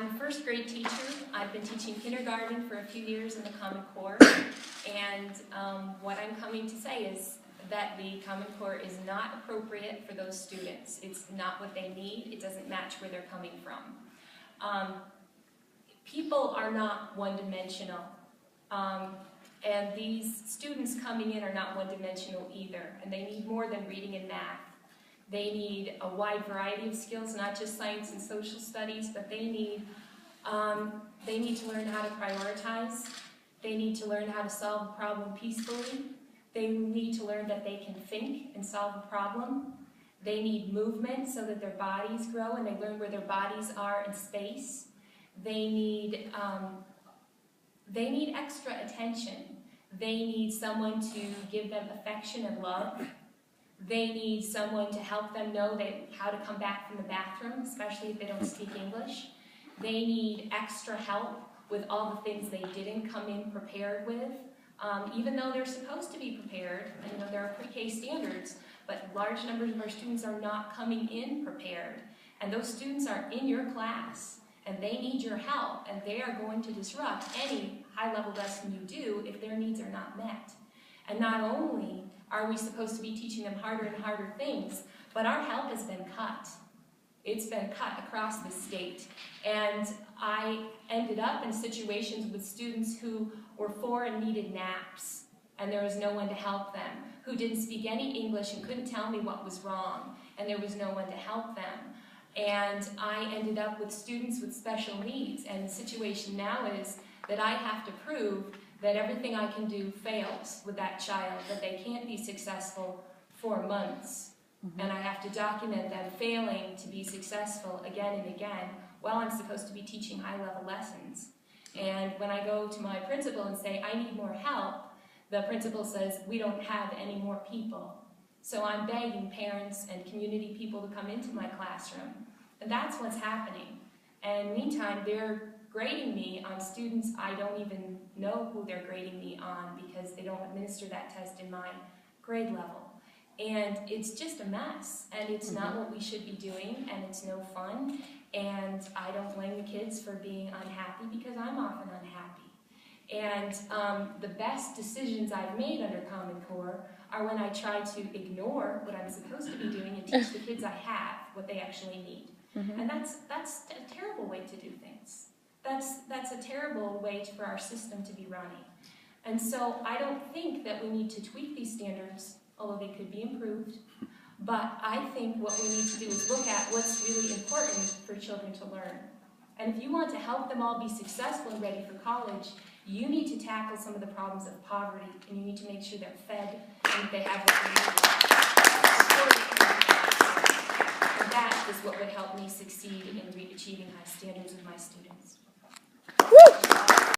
I'm a first grade teacher. I've been teaching kindergarten for a few years in the Common Core, and what I'm coming to say is that the Common Core is not appropriate for those students. It's not what they need. It doesn't match where they're coming from. People are not one-dimensional, and these students coming in are not one-dimensional either, and they need more than reading and math. They need a wide variety of skills, not just science and social studies, but they need to learn how to prioritize. They need to learn how to solve a problem peacefully. They need to learn that they can think and solve a problem. They need movement so that their bodies grow and they learn where their bodies are in space. They need extra attention. They need someone to give them affection and love. They need someone to help them know how to come back from the bathroom, especially if they don't speak English. They need extra help with all the things they didn't come in prepared with, even though they're supposed to be prepared. And there are pre-K standards, but large numbers of our students are not coming in prepared. And those students are in your class, and they need your help, and they are going to disrupt any high-level lesson you do if their needs are not met. And not only are we supposed to be teaching them harder and harder things, but our help has been cut. It's been cut across the state. And I ended up in situations with students who were 4 and needed naps, and there was no one to help them, who didn't speak any English and couldn't tell me what was wrong, and there was no one to help them. And I ended up with students with special needs, and the situation now is that I have to prove that everything I can do fails with that child, that they can't be successful for months. And I have to document them failing to be successful again and again while I'm supposed to be teaching high-level lessons. And when I go to my principal and say, I need more help, the principal says, we don't have any more people. So I'm begging parents and community people to come into my classroom. And that's what's happening. And meantime, they're grading me on students I don't even know who they're grading me on because they don't administer that test in my grade level. And it's just a mess, and it's not what we should be doing, and it's no fun, and I don't blame the kids for being unhappy because I'm often unhappy. And the best decisions I've made under Common Core are when I try to ignore what I'm supposed to be doing and teach the kids I have what they actually need. And that's a terrible way to do things. That's a terrible way for our system to be running. And so I don't think that we need to tweak these standards, although they could be improved. But I think what we need to do is look at what's really important for children to learn. And if you want to help them all be successful and ready for college, you need to tackle some of the problems of poverty, and you need to make sure they're fed and they have what they need. And that is what would help me succeed in achieving high standards with my students.